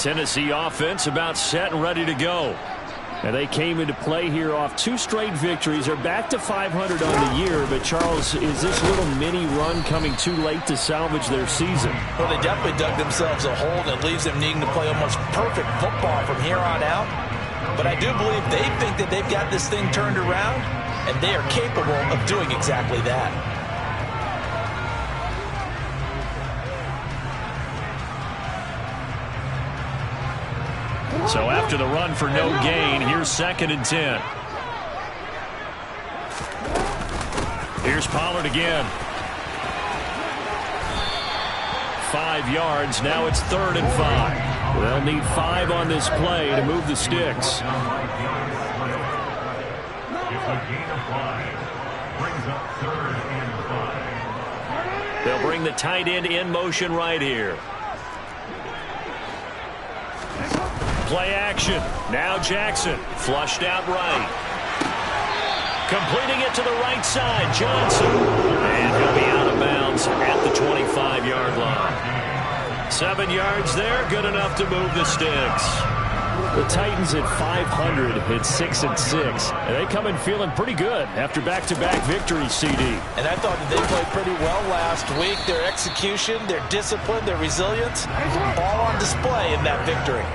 Tennessee offense about set and ready to go. And they came into play here off 2 straight victories. They're back to 500 on the year. But, Charles, is this little mini run coming too late to salvage their season? Well, they definitely dug themselves a hole that leaves them needing to play almost perfect football from here on out. But I do believe they think that they've got this thing turned around, and they are capable of doing exactly that. So after the run for no gain, here's 2nd and 10. Here's Pollard again. 5 yards. Now it's 3rd and 5. They'll need 5 on this play to move the sticks. They'll bring the tight end in motion right here. Play action. Now Jackson. Flushed out right. Completing it to the right side. Johnson. And he'll be out of bounds at the 25-yard line. 7 yards there. Good enough to move the sticks. The Titans at 500 at 6-6. And they come in feeling pretty good after back-to-back victories, CD. And I thought that they played pretty well last week. Their execution, their discipline, their resilience, all on display in that victory.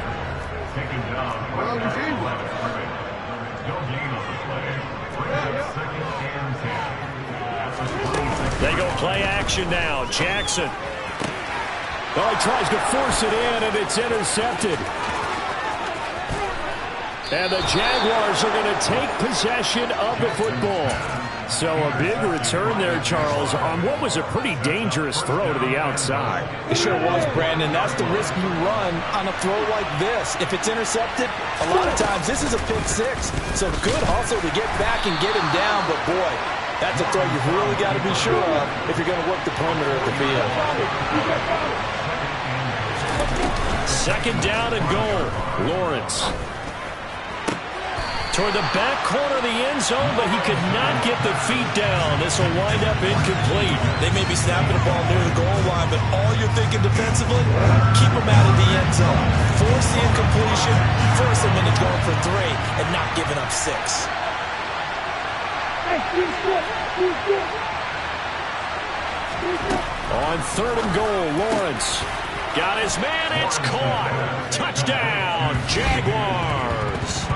They go play action now. Jackson. Oh, he tries to force it in, and it's intercepted. And the Jaguars are going to take possession of the football. So a big return there, Charles, on what was a pretty dangerous throw to the outside. It sure was, Brandon. That's the risk you run on a throw like this. If it's intercepted, a lot of times this is a pick 6. So good hustle to get back and get him down. But, boy, that's a throw you've really got to be sure of if you're going to work the perimeter of the field. 2nd down and goal. Lawrence. Toward the back corner of the end zone, but he could not get the feet down. This will wind up incomplete. They may be snapping the ball near the goal line, but all you're thinking defensively, keep them out of the end zone. Force the incompletion, force them into going for 3, and not giving up 6. On 3rd and goal, Lawrence. Got his man, it's caught. Touchdown, Jaguars.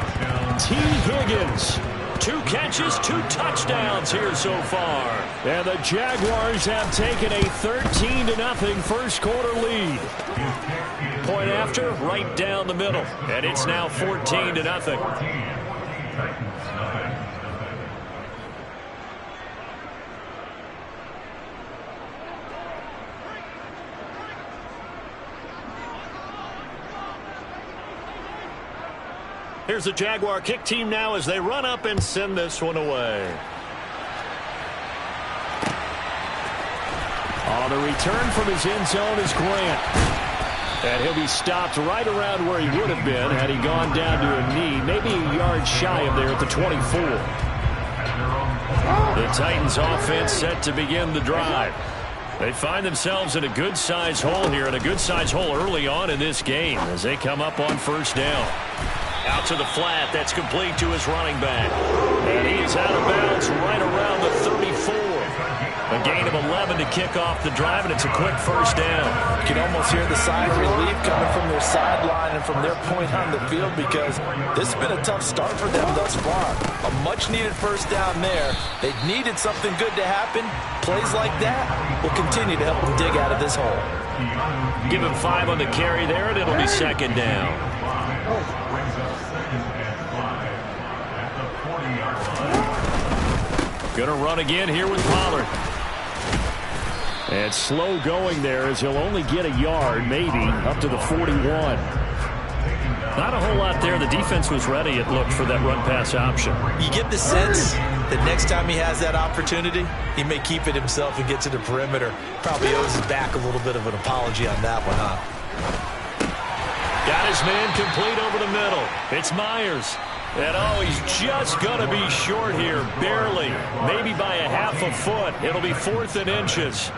T. Higgins, 2 catches, 2 touchdowns here so far. And the Jaguars have taken a 13-0 first quarter lead. Point after, right down the middle. And it's now 14-0. Here's the Jaguar kick team now as they run up and send this one away. On the return from his end zone is Grant. And he'll be stopped right around where he would have been had he gone down to a knee, maybe a yard shy of there at the 24. The Titans offense set to begin the drive. They find themselves in a good-sized hole here, and a good-sized hole early on in this game as they come up on 1st down. Out to the flat. That's complete to his running back. And he is out of bounds right around the 34. A gain of 11 to kick off the drive, and it's a quick 1st down. You can almost hear the sigh of relief coming from their sideline and from their point on the field because this has been a tough start for them thus far. A much-needed 1st down there. They needed something good to happen. Plays like that will continue to help them dig out of this hole. Give him 5 on the carry there, and it'll be 2nd down. Going to run again here with Pollard. And slow going there as he'll only get a yard, maybe, up to the 41. Not a whole lot there. The defense was ready, it looked, for that run-pass option. You get the sense that next time he has that opportunity, he may keep it himself and get to the perimeter. Probably owes his back a little bit of an apology on that one, huh? Got his man complete over the middle. It's Myers. And, oh, he's just going to be short here, barely. Maybe by a half a foot. It'll be 4th and inches.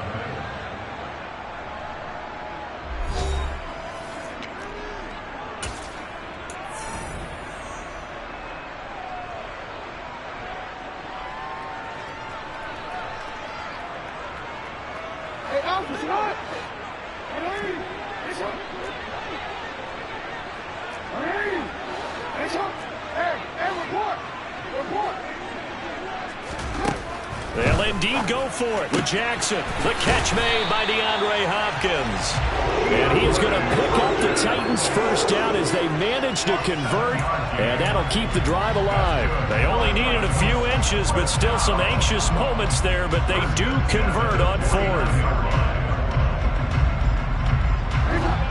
They'll indeed go for it with Jackson. The catch made by DeAndre Hopkins. And he is going to pick up the Titans' first down as they manage to convert, and that'll keep the drive alive. They only needed a few inches, but still some anxious moments there, but they do convert on fourth.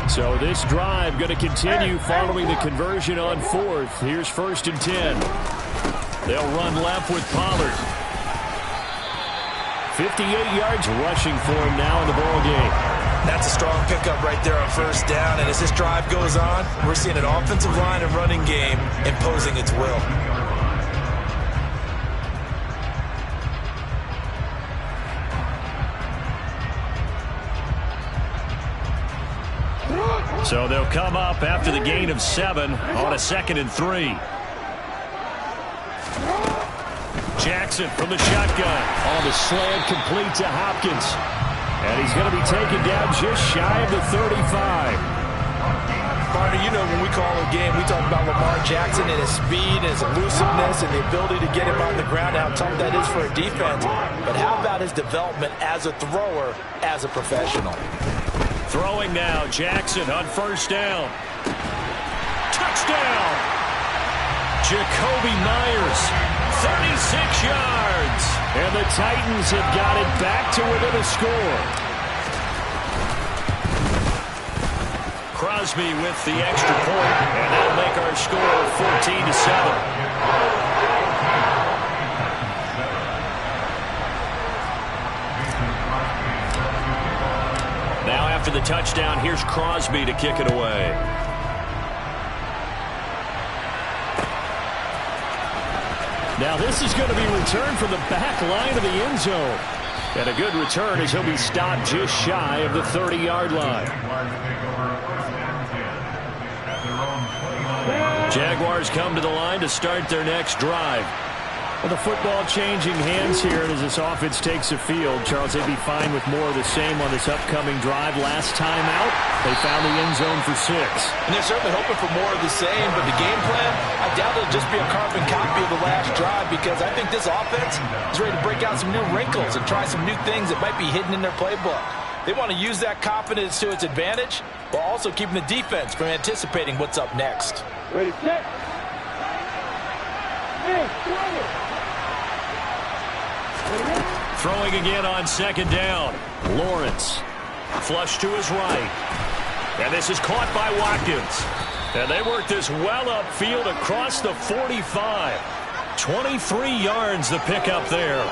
So this drive going to continue following the conversion on fourth. Here's 1st and 10. They'll run left with Pollard. 58 yards rushing for him now in the ball game. That's a strong pickup right there on 1st down, and as this drive goes on, we're seeing an offensive line and running game imposing its will. So they'll come up after the gain of 7 on a 2nd and 3. Jackson from the shotgun. On the slant, complete to Hopkins. And he's going to be taken down just shy of the 35. Barney, you know when we call a game, we talk about Lamar Jackson and his speed and his elusiveness and the ability to get him on the ground, how tough that is for a defense. But how about his development as a thrower, as a professional? Throwing now, Jackson on 1st down. Touchdown! Jacoby Myers, 36 yards. And the Titans have got it back to within a score. Crosby with the extra point, and that'll make our score 14-7. Now after the touchdown, here's Crosby to kick it away. Now this is going to be returned from the back line of the end zone. And a good return as he'll be stopped just shy of the 30-yard line. Jaguars come to the line to start their next drive. Well, the football changing hands here, and as this offense takes the field, Charles, they'd be fine with more of the same on this upcoming drive. Last time out, they found the end zone for 6. And they're certainly hoping for more of the same, but the game plan, I doubt it'll just be a carbon copy of the last drive, because I think this offense is ready to break out some new wrinkles and try some new things that might be hidden in their playbook. They want to use that confidence to its advantage, while also keeping the defense from anticipating what's up next. Ready, set. Hey, Throwing again on 2nd down. Lawrence. Flush to his right. And this is caught by Watkins. And they work this well upfield across the 45. 23 yards the pickup there.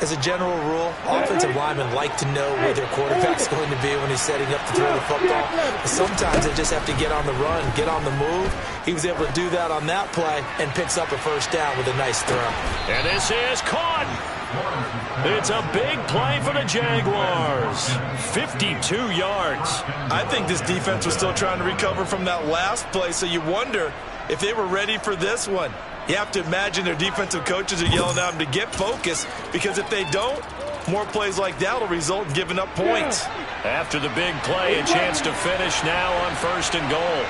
As a general rule, offensive linemen like to know where their quarterback's going to be when he's setting up to throw the football. But sometimes they just have to get on the run, get on the move. He was able to do that on that play and picks up a 1st down with a nice throw. And this is caught. It's a big play for the Jaguars. 52 yards. I think this defense was still trying to recover from that last play, so you wonder if they were ready for this one. You have to imagine their defensive coaches are yelling at them to get focused, because if they don't, more plays like that will result in giving up points. After the big play, a chance to finish now on 1st and goal.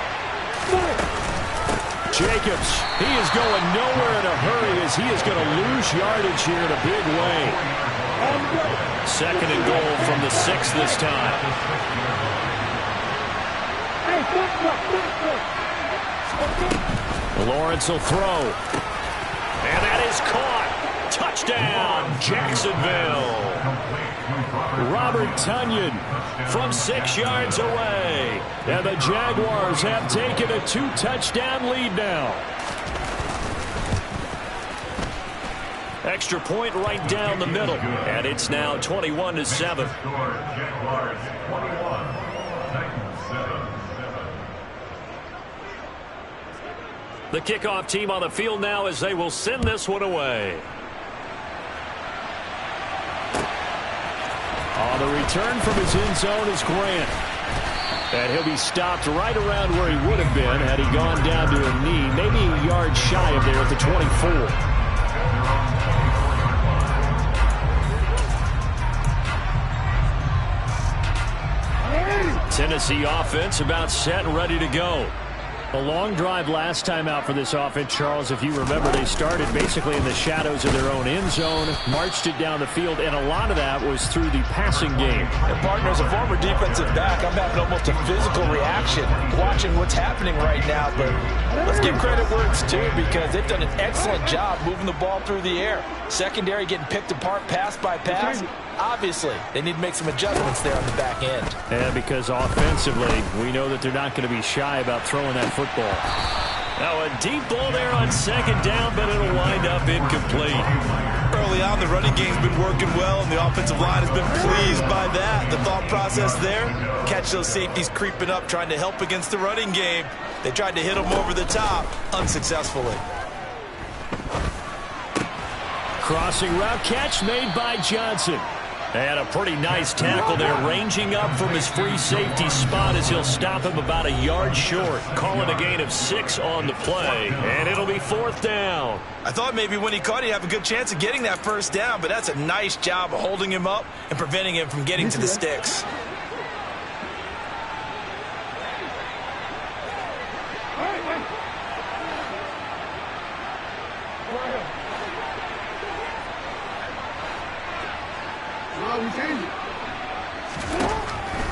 Jacobs, he is going nowhere in a hurry as he is going to lose yardage here in a big way. 2nd and goal from the 6 this time. Lawrence will throw. And that is caught. Touchdown, Jacksonville. Robert Tonyan from 6 yards away. And the Jaguars have taken a 2-touchdown lead now. Extra point right down the middle. And it's now 21-7. The kickoff team on the field now as they will send this one away. On the return from his end zone is Grant. And he'll be stopped right around where he would have been had he gone down to a knee, maybe a yard shy of there at the 24. Tennessee offense about set and ready to go. A long drive last time out for this offense, Charles. If you remember, they started basically in the shadows of their own end zone, marched it down the field, and a lot of that was through the passing game. And partner, as a former defensive back, I'm having almost a physical reaction watching what's happening right now. But let's give credit where it's due, because they've done an excellent job moving the ball through the air. Secondary getting picked apart pass by pass. Obviously, they need to make some adjustments there on the back end. And because offensively, we know that they're not going to be shy about throwing that football. Now a deep ball there on second down, but it'll wind up incomplete. Early on, the running game's been working well, and the offensive line has been pleased by that. The thought process there, catch those safeties creeping up, trying to help against the running game. They tried to hit them over the top, unsuccessfully. Crossing route catch made by Johnson. And a pretty nice tackle there, ranging up from his free safety spot as he'll stop him about a yard short. Calling a gain of 6 on the play, and it'll be 4th down. I thought maybe when he caught, he'd have a good chance of getting that first down, but that's a nice job of holding him up and preventing him from getting to the sticks.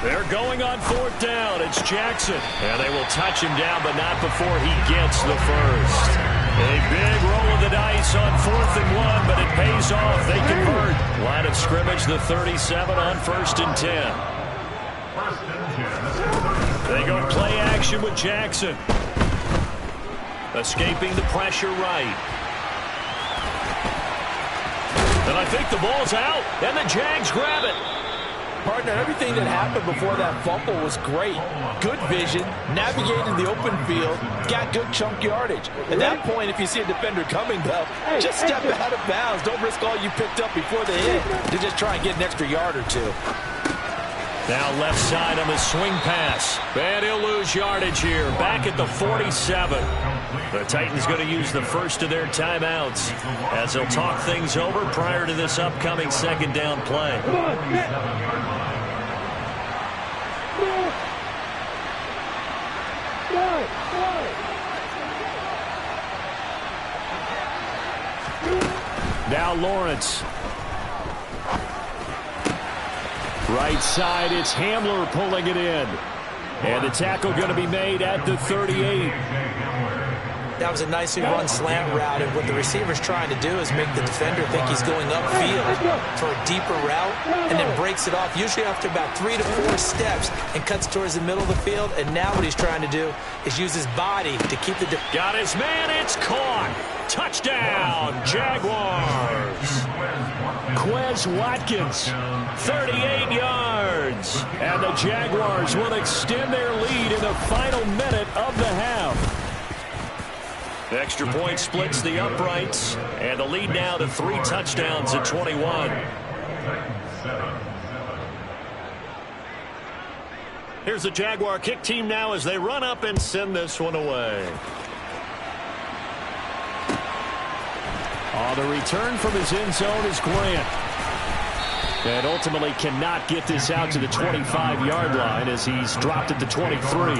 They're going on 4th down. It's Jackson. And they will touch him down, but not before he gets the first. A big roll of the dice on 4th and 1, but it pays off. They convert. Line of scrimmage, the 37 on 1st and 10. They go play action with Jackson. Escaping the pressure right. And I think the ball's out, and the Jags grab it. Partner, everything that happened before that fumble was great. Good vision, navigated the open field, got good chunk yardage. At that point, if you see a defender coming, though, just step out of bounds. Don't risk all you picked up before they hit to just try and get an extra yard or two. Now left side on the swing pass. And he'll lose yardage here. Back at the 47. The Titans going to use the first of their timeouts as they'll talk things over prior to this upcoming second down play. Now Lawrence. Right side, it's Hamler pulling it in. And the tackle going to be made at the 38. That was a nicely run slant route, and what the receiver's trying to do is make the defender think he's going upfield for a deeper route, and then breaks it off, usually after about 3 to 4 steps, and cuts towards the middle of the field. And now what he's trying to do is use his body to keep the... Got his man, it's caught. Touchdown, Jaguars. Quez Watkins, 38 yards. And the Jaguars will extend their lead in the final minute of the half. The extra point splits the uprights, and the lead now to 3 touchdowns at 21. Here's the Jaguar kick team now as they run up and send this one away. The return from his end zone is Grant. And ultimately cannot get this out to the 25-yard line as he's dropped at the 23.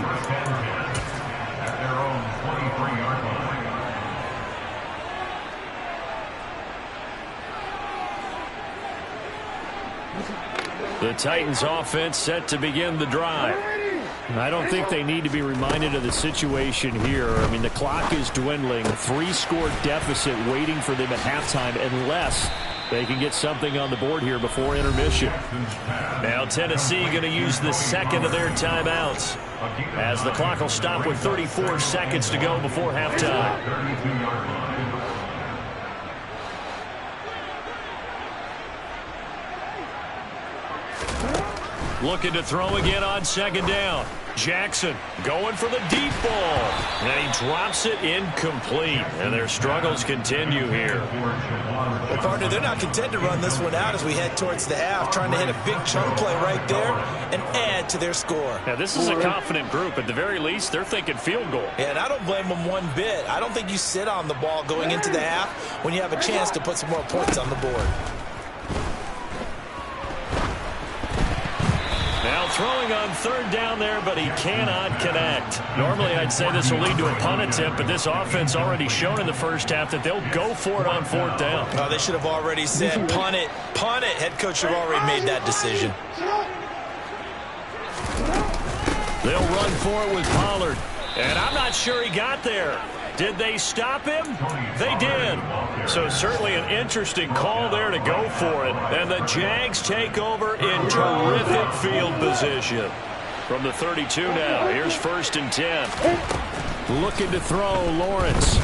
The Titans offense set to begin the drive. I don't think they need to be reminded of the situation here. I mean, the clock is dwindling. 3-score deficit waiting for them at halftime unless they can get something on the board here before intermission. Now Tennessee going to use the second of their timeouts as the clock will stop with 34 seconds to go before halftime. Looking to throw again on second down. Jackson going for the deep ball. And he drops it incomplete. And their struggles continue here. Well, partner, they're not content to run this one out as we head towards the half, trying to hit a big chunk play right there and add to their score. Now, this is a confident group. At the very least, they're thinking field goal. Yeah, and I don't blame them one bit. I don't think you sit on the ball going into the half when you have a chance to put some more points on the board. Now throwing on third down there, but he cannot connect. Normally, I'd say this will lead to a punt attempt, but this offense already shown in the first half that they'll go for it on fourth down. Oh, they should have already said, punt it, punt it. Head coach should have already made that decision. They'll run for it with Pollard. And I'm not sure he got there. Did they stop him? They did. So certainly an interesting call there to go for it. And the Jags take over in terrific field position. From the 32 now, here's 1st and 10. Looking to throw, Lawrence.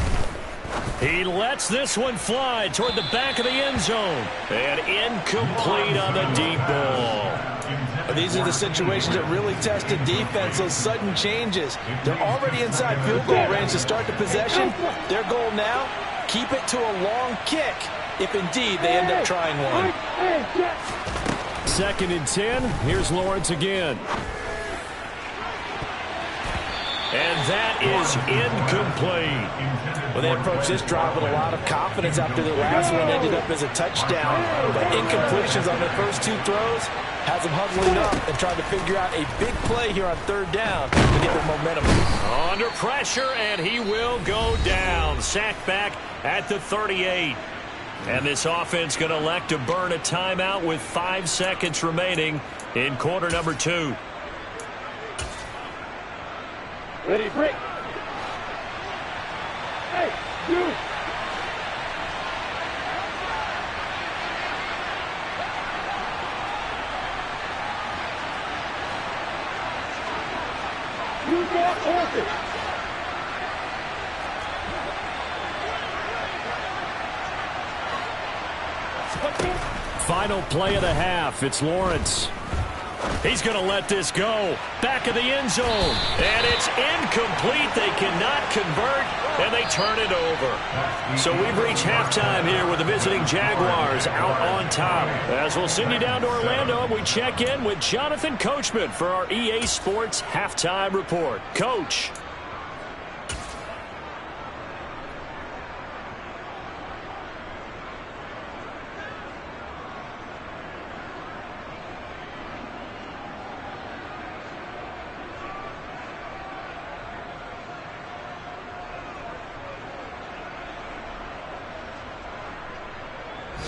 He lets this one fly toward the back of the end zone. And incomplete on the deep ball. These are the situations that really test the defense, those sudden changes. They're already inside field goal range to start the possession. Their goal now, keep it to a long kick, if indeed they end up trying one. 2nd and 10. Here's Lawrence again. And that is incomplete. Well, they approached this drive with a lot of confidence after the last one ended up as a touchdown. But incompletions on their first 2 throws has them huddling up and trying to figure out a big play here on 3rd down to get their momentum. Under pressure, and he will go down. Sacked back at the 38. And this offense going to elect to burn a timeout with 5 seconds remaining in quarter number 2. Ready, break. Hey, you. You got horses. Final play of the half. It's Lawrence. He's going to let this go. Back of the end zone. And it's incomplete. They cannot convert, and they turn it over. So we've reached halftime here with the visiting Jaguars out on top. As we'll send you down to Orlando, we check in with Jonathan Coachman for our EA Sports Halftime Report. Coach.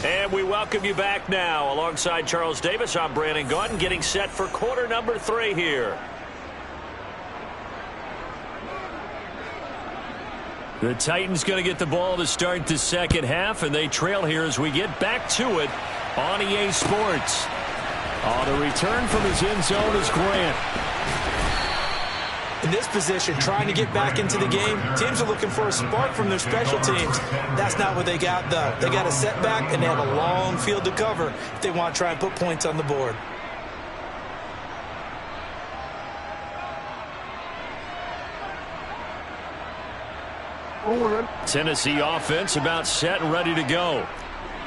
And we welcome you back now. Alongside Charles Davis, I'm Brandon Gaudin, getting set for quarter number 3 here. The Titans going to get the ball to start the second half, and they trail here as we get back to it on EA Sports. On the return from his end zone is Grant. In this position, trying to get back into the game, teams are looking for a spark from their special teams. That's not what they got, though. They got a setback, and they have a long field to cover if they want to try and put points on the board. Tennessee offense about set and ready to go.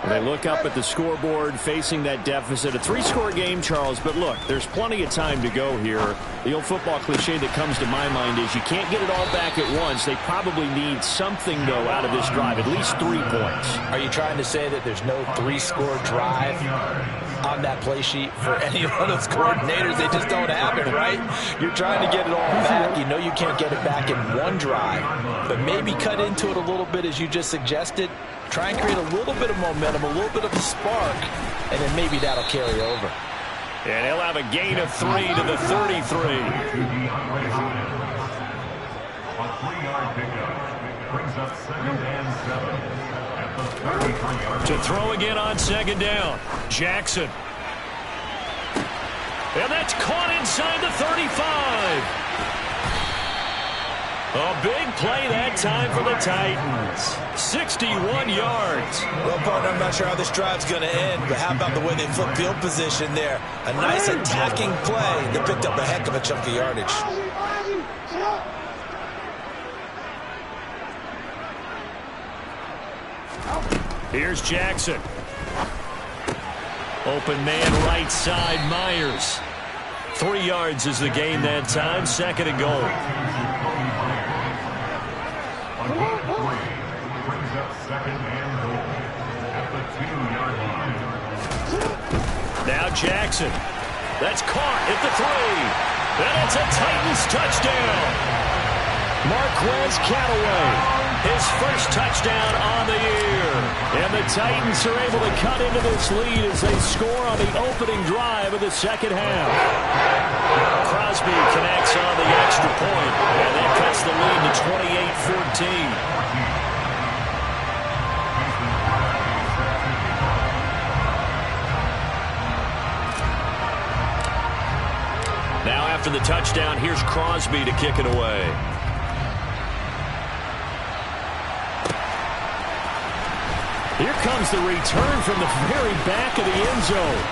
They look up at the scoreboard facing that deficit. A 3-score game, Charles, but look, there's plenty of time to go here. The old football cliche that comes to my mind is you can't get it all back at once. They probably need something, though, out of this drive, at least 3 points. Are you trying to say that there's no 3-score drive on that play sheet for any of those coordinators? They just don't have it, right? You're trying to get it all back. You know you can't get it back in one drive, but maybe cut into it a little bit as you just suggested. Try and create a little bit of momentum, a little bit of a spark, and then maybe that'll carry over. And he'll have a gain of 3 to the 33. A 3-yard pickup brings up 2nd and 7 at the 33-yard. To throw again on 2nd down. Jackson. And that's caught inside the 35. A big play that time for the Titans. 61 yards. Well, partner, I'm not sure how this drive's going to end, but how about the way they flip field position there? A nice attacking play that picked up a heck of a chunk of yardage. Here's Jackson. Open man right side, Myers. 3 yards is the gain that time. 2nd and goal. Brings up 2nd and goal at the 2-yard line. Now Jackson. That's caught at the 3. And it's a Titans touchdown. Marquez Callaway, his first touchdown on the year. And the Titans are able to cut into this lead as they score on the opening drive of the second half. Crosby connects on the extra point, and that cuts the lead to 28-14. Now after the touchdown, here's Crosby to kick it away. Here comes the return from the very back of the end zone.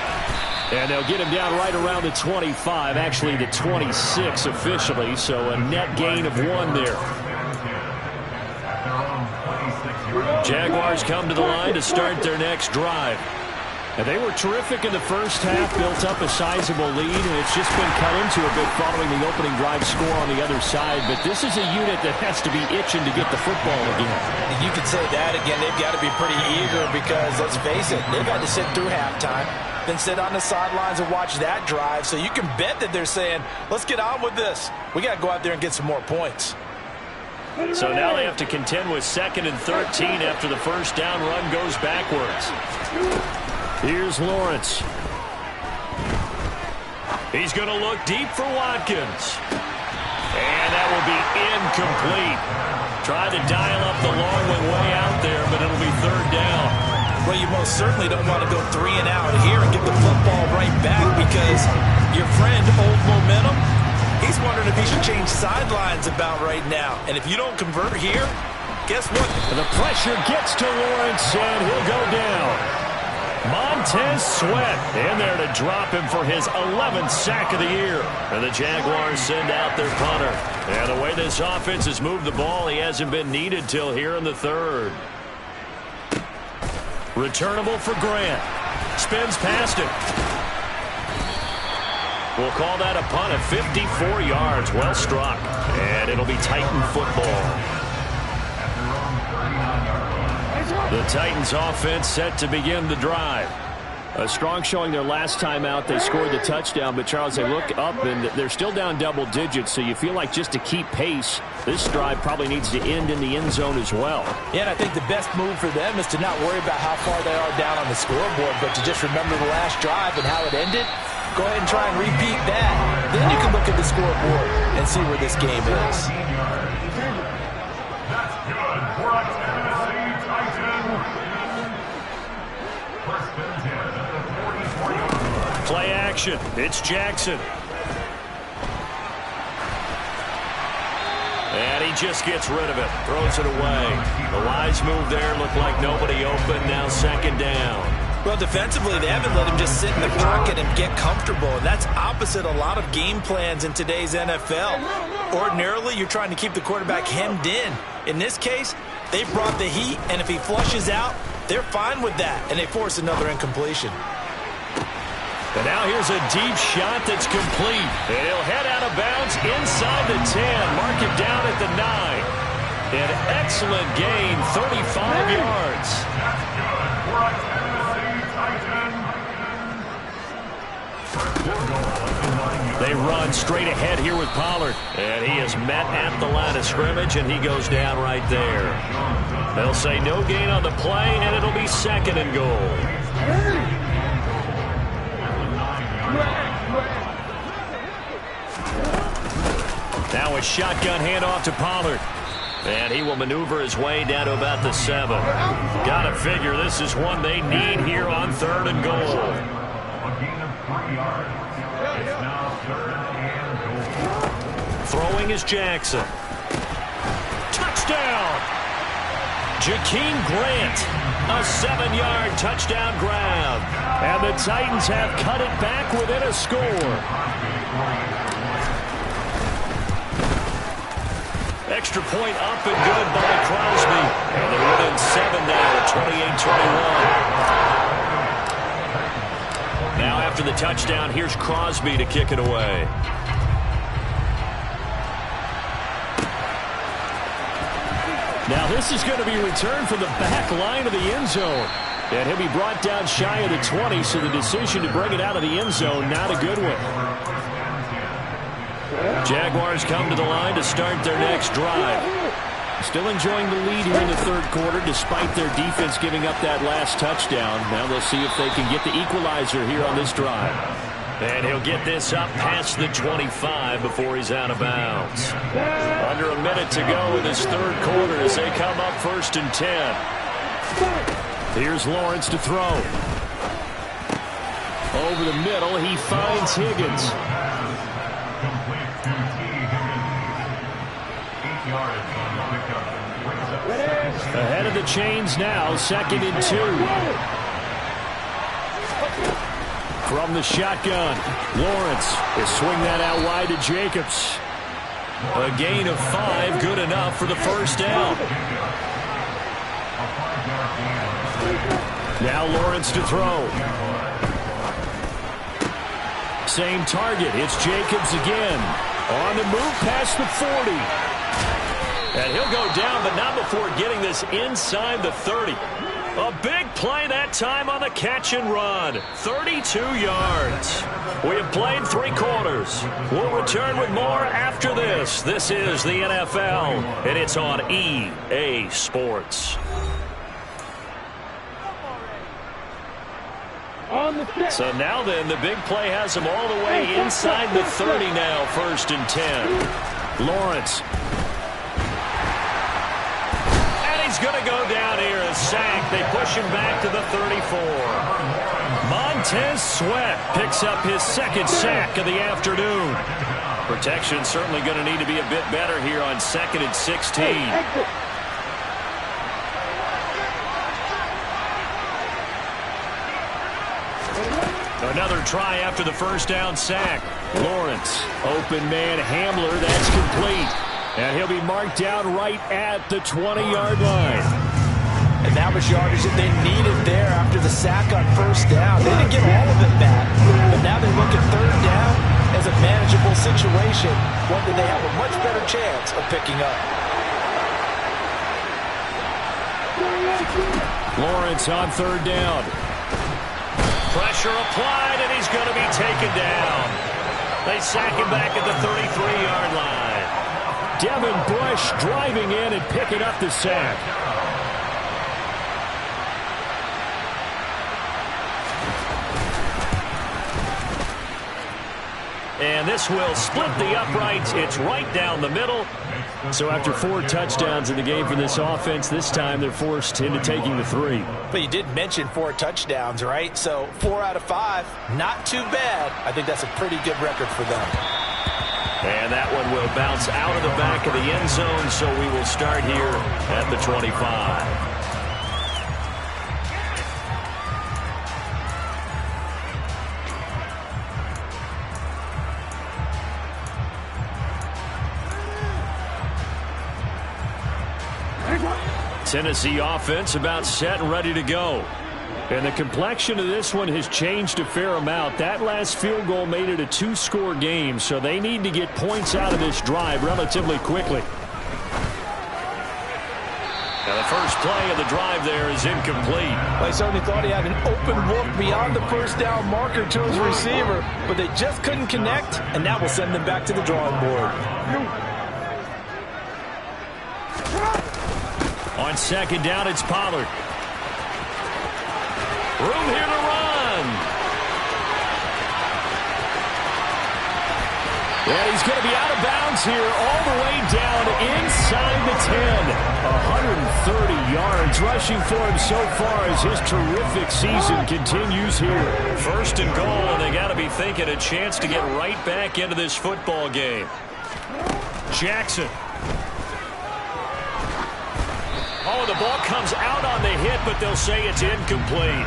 And they'll get him down right around the 25, actually the 26 officially, so a net gain of 1 there. Jaguars come to the line to start their next drive. And they were terrific in the first half, built up a sizable lead, and it's just been cut into a bit following the opening drive score on the other side. But this is a unit that has to be itching to get the football again. You could say that again. They've got to be pretty eager because, let's face it, they've had to sit through halftime, then sit on the sidelines and watch that drive. So you can bet that they're saying, let's get on with this. We got to go out there and get some more points. So now they have to contend with 2nd and 13 after the first down run goes backwards. Here's Lawrence. He's going to look deep for Watkins. And that will be incomplete. Tried to dial up the long one way out there, but it'll be 3rd down. Well, you most certainly don't want to go 3 and out here and get the football right back because your friend, Old Momentum, he's wondering if he should change sidelines about right now. And if you don't convert here, guess what? The pressure gets to Lawrence, and he'll go down. Montez Sweat in there to drop him for his 11th sack of the year. And the Jaguars send out their punter. And the way this offense has moved the ball, he hasn't been needed till here in the 3rd. Returnable for Grant. Spins past it. We'll call that a punt of 54 yards. Well struck. And it'll be Titan football. The Titans offense set to begin the drive. A strong showing their last time out. They scored the touchdown, but Charles, they look up and they're still down double digits, so you feel like just to keep pace, this drive probably needs to end in the end zone as well. Yeah, and I think the best move for them is to not worry about how far they are down on the scoreboard, but to just remember the last drive and how it ended. Go ahead and try and repeat that. Then you can look at the scoreboard and see where this game is. That's good for a Tennessee Titan. First and 10 at the 44-yard line. Play action. It's Jackson. And he just gets rid of it. Throws it away. The wise move there. Looked like nobody open. Now 2nd down. Well, defensively, they haven't let him just sit in the pocket and get comfortable. And that's opposite a lot of game plans in today's NFL. Ordinarily, you're trying to keep the quarterback hemmed in. In this case, they brought the heat, and if he flushes out, they're fine with that, and they force another incompletion. And now here's a deep shot that's complete. And he'll head out of bounds inside the 10. Mark it down at the 9. An excellent gain, 35 yards. That's good for a Tennessee Titan. They run straight ahead here with Pollard. And he is met at the line of scrimmage, and he goes down right there. They'll say no gain on the play, and it'll be 2nd and goal. Now a shotgun handoff to Pollard. And he will maneuver his way down to about the 7. Got to figure this is one they need here on 3rd and goal. A gain of 3 yards. It's now 3rd and goal. Throwing is Jackson. Touchdown! Jakeem Grant, a 7-yard touchdown grab. And the Titans have cut it back within a score. Extra point up and good by Crosby. And they're within 7 now at 28-21. Now after the touchdown, here's Crosby to kick it away. Now this is going to be returned from the back line of the end zone. And he'll be brought down shy of the 20, so the decision to bring it out of the end zone, not a good one. Jaguars come to the line to start their next drive. Still enjoying the lead here in the third quarter, despite their defense giving up that last touchdown. Now they'll see if they can get the equalizer here on this drive. And he'll get this up past the 25 before he's out of bounds. Under a minute to go in this third quarter as they come up 1st and 10. Here's Lawrence to throw. Over the middle, he finds Higgins. Complete to T. Higgins. 8 yards on the pickup. Brings up second. Ahead of the chains now, 2nd and 2. From the shotgun, Lawrence will swing that out wide to Jacobs. A gain of 5, good enough for the first down. Now Lawrence to throw. Same target. It's Jacobs again. On the move past the 40. And he'll go down, but not before getting this inside the 30. A big play that time on the catch and run. 32 yards. We have played 3 quarters. We'll return with more after this. This is the NFL, and it's on EA Sports. So now then, the big play has him all the way inside the 30 now, 1st and 10. Lawrence. And he's going to go down here, a sack. They push him back to the 34. Montez Sweat picks up his 2nd sack of the afternoon. Protection certainly going to need to be a bit better here on 2nd and 16. Another try after the first down sack. Lawrence, open man Hamler, that's complete. And he'll be marked down right at the 20-yard line. And that was yardage that they needed there after the sack on first down. They didn't get all of it back, but now they look at third down as a manageable situation, one that they have a much better chance of picking up. Lawrence on third down. Pressure applied, and he's going to be taken down. They sack him back at the 33-yard line. Devin Bush driving in and picking up the sack. And this will split the uprights. It's right down the middle. So after 4 touchdowns in the game for this offense, this time they're forced into taking the 3. But you did mention 4 touchdowns, right? So 4 out of 5, not too bad. I think that's a pretty good record for them. And that one will bounce out of the back of the end zone, so we will start here at the 25. Tennessee offense about set and ready to go. And the complexion of this one has changed a fair amount. That last field goal made it a 2-score game, so they need to get points out of this drive relatively quickly. Now the first play of the drive there is incomplete. They certainly thought he had an open look beyond the first down marker to his receiver, but they just couldn't connect, and that will send them back to the drawing board. On second down, it's Pollard. Room here to run. And he's going to be out of bounds here all the way down inside the 10. 130 yards rushing for him so far as his terrific season continues here. 1st and goal, and they got to be thinking a chance to get right back into this football game. Jackson. Oh, the ball comes out on the hit, but they'll say it's incomplete.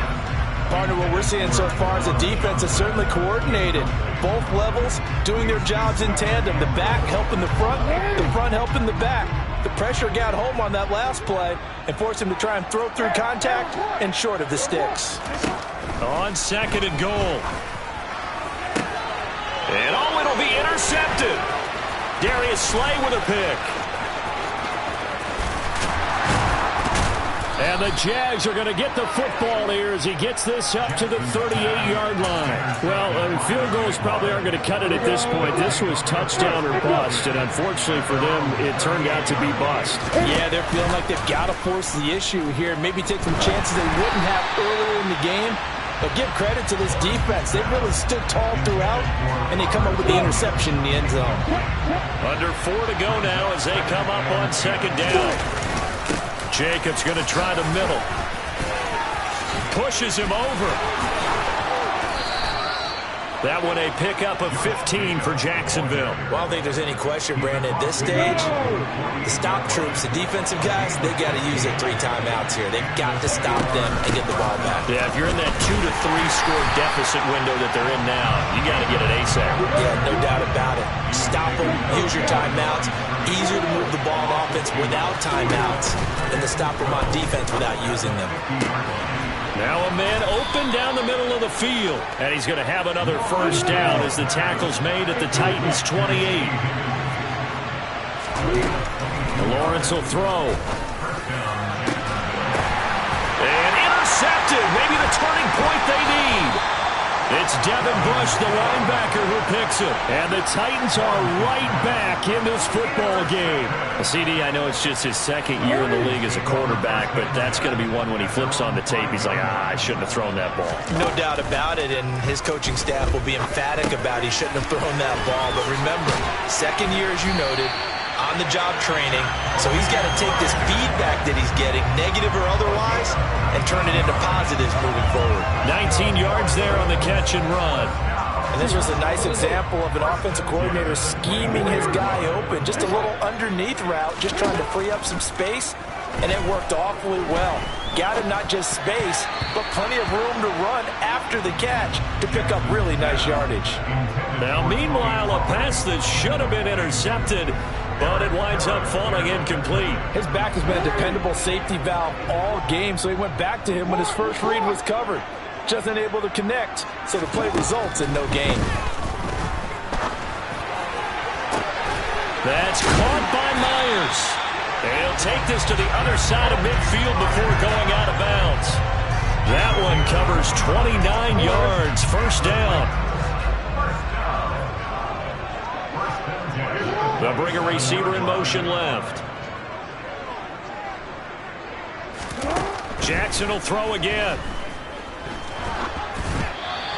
Partner, what we're seeing so far is the defense is certainly coordinated. Both levels doing their jobs in tandem. The back helping the front helping the back. The pressure got home on that last play and forced him to try and throw through contact and short of the sticks. On 2nd and goal. And oh, it'll be intercepted. Darius Slay with a pick. And the Jags are going to get the football here as he gets this up to the 38-yard line. Well, field goals probably aren't going to cut it at this point. This was touchdown or bust, and unfortunately for them, it turned out to be bust. Yeah, they're feeling like they've got to force the issue here, maybe take some chances they wouldn't have earlier in the game. But give credit to this defense. They've really stood tall throughout, and they come up with the interception in the end zone. Under 4 to go now as they come up on second down. Jacobs going to try the middle. Pushes him over. That one a pickup of 15 for Jacksonville. Well, I don't think there's any question, Brandon, at this stage, the stop troops, the defensive guys, they got to use their 3 timeouts here. They've got to stop them and get the ball back. Yeah, if you're in that 2 to 3 score deficit window that they're in now, you got to get it ASAP. Yeah, no doubt about it. Stop them, use your timeouts. Easier to move the ball on offense without timeouts than to stop them on defense without using them. Now a man open down the middle of the field. And he's going to have another first down as the tackle's made at the Titans' 28. Lawrence will throw. And intercepted. Maybe the turning point they need. It's Devin Bush, the linebacker, who picks it. And the Titans are right back in this football game. CD, I know it's just his second year in the league as a quarterback, but that's going to be one when he flips on the tape. He's like, I shouldn't have thrown that ball. No doubt about it, and his coaching staff will be emphatic about he shouldn't have thrown that ball. But remember, second year, as you noted, on-the-job training, so he's got to take this feedback that he's getting, negative or otherwise, and turn it into positives moving forward. 19 yards there on the catch and run. And this was a nice example of an offensive coordinator scheming his guy open. Just a little underneath route, just trying to free up some space, and it worked awfully well. Got him not just space, but plenty of room to run after the catch to pick up really nice yardage. Now, meanwhile, a pass that should have been intercepted, but it winds up falling incomplete. His back has been a dependable safety valve all game, so he went back to him when his first read was covered. Just unable to connect, so the play results in no gain. That's caught by Myers. And he'll take this to the other side of midfield before going out of bounds. That one covers 29 yards, first down. They'll bring a receiver in motion left. Jackson will throw again.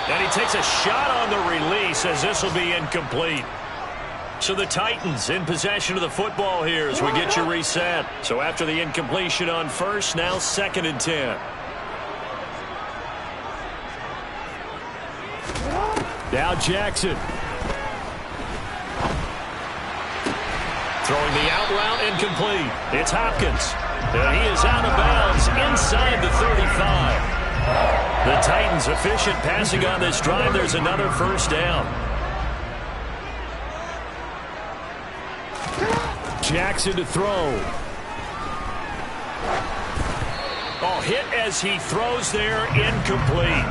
And he takes a shot on the release as this will be incomplete. So the Titans in possession of the football here as we get you reset. So after the incompletion on first, now 2nd and 10. Now Jackson. Throwing the out route incomplete. It's Hopkins. And he is out of bounds inside the 35. The Titans efficient passing on this drive. There's another first down. Jackson to throw. Oh, hit as he throws there, incomplete.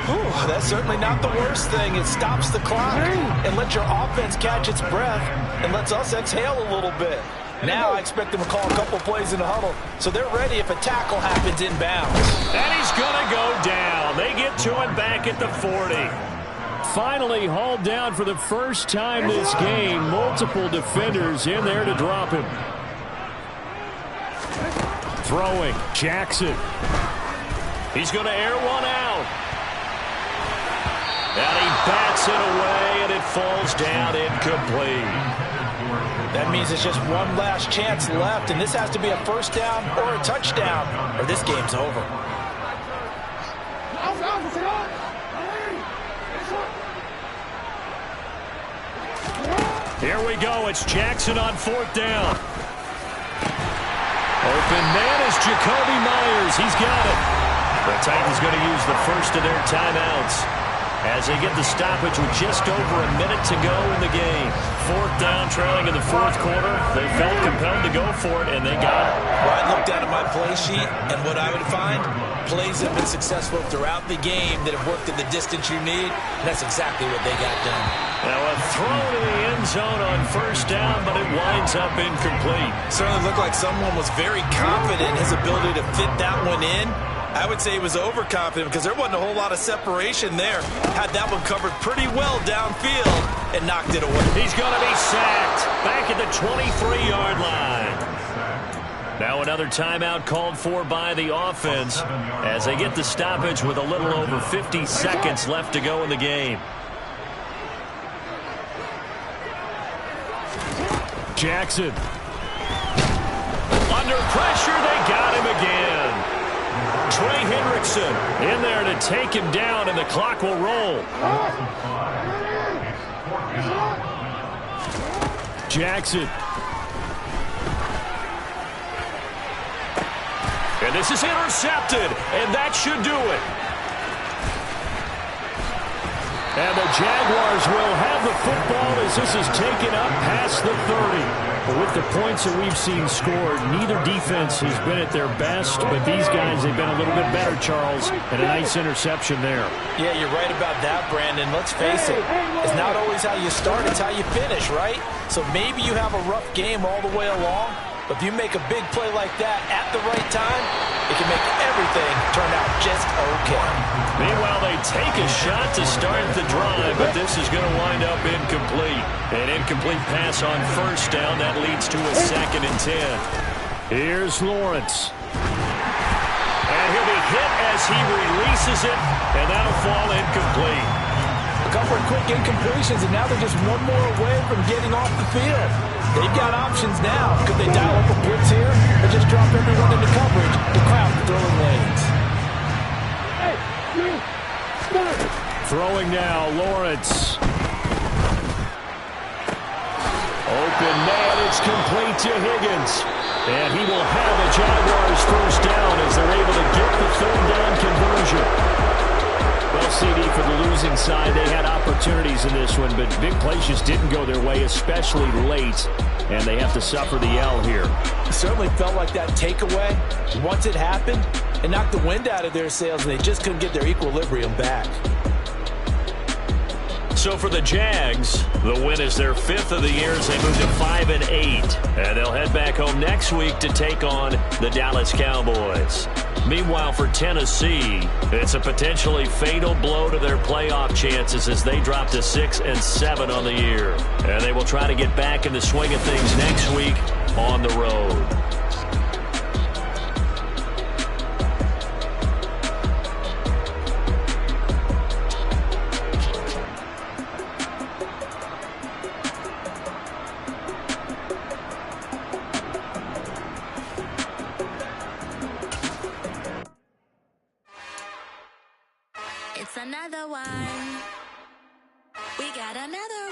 Ooh, that's certainly not the worst thing. It stops the clock and lets your offense catch its breath and lets us exhale a little bit. Now I expect them to call a couple plays in the huddle, so they're ready if a tackle happens inbounds. And he's going to go down. They get to him back at the 40. Finally hauled down for the first time this game. Multiple defenders in there to drop him. Throwing, Jackson. He's going to air one out. And he bats it away, and it falls down incomplete. That means it's just one last chance left, and this has to be a first down or a touchdown, or this game's over. Here we go. It's Jackson on 4th down. Open man is Jacoby Myers. He's got it. The Titans going to use the first of their timeouts. as they get the stoppage with just over a minute to go in the game. 4th down, trailing in the 4th quarter. They felt compelled to go for it, and they got it. Well, I looked down at my play sheet, and what I would find, plays have been successful throughout the game that have worked in the distance you need, and that's exactly what they got done. Now a throw to the end zone on 1st down, but it winds up incomplete. Certainly looked like someone was very confident in his ability to fit that one in. I would say he was overconfident because there wasn't a whole lot of separation there. Had that one covered pretty well downfield and knocked it away. He's going to be sacked back at the 23-yard line. Now another timeout called for by the offense as they get the stoppage with a little over 50 seconds left to go in the game. Jackson. Under pressure, they got him again. Trey Hendrickson in there to take him down, and the clock will roll. Jackson. And this is intercepted, and that should do it. And the Jaguars will have the football as this is taken up past the 30. But with the points that we've seen scored, neither defense has been at their best, but these guys, they've been a little bit better, Charles, and a nice interception there. Yeah, you're right about that, Brandon. Let's face it, it's not always how you start, it's how you finish, right? So maybe you have a rough game all the way along, but if you make a big play like that at the right time, it can make everything turn out just okay. Meanwhile, they take a shot to start the drive, but this is going to wind up incomplete. An incomplete pass on 1st down. That leads to a 2nd and 10. Here's Lawrence. And he'll be hit as he releases it, and that'll fall incomplete. A couple of quick incompletions, and now they're just one more away from getting off the field. They've got options now. Could they dial up a blitz here or just drop everyone into coverage to crowd the throwing lanes? Throwing now, Lawrence. Open man, it's complete to Higgins. And he will have a Jaguars 1st down as they're able to get the 3rd down conversion. Well, CD, for the losing side, they had opportunities in this one, but big plays just didn't go their way, especially late, and they have to suffer the L here. It certainly felt like that takeaway, once it happened, it knocked the wind out of their sails, and they just couldn't get their equilibrium back. So for the Jags, the win is their 5th of the year as they move to 5-8, and they'll head back home next week to take on the Dallas Cowboys. Meanwhile, for Tennessee, it's a potentially fatal blow to their playoff chances as they drop to 6-7 on the year. And they will try to get back in the swing of things next week on the road. It's another one. We got another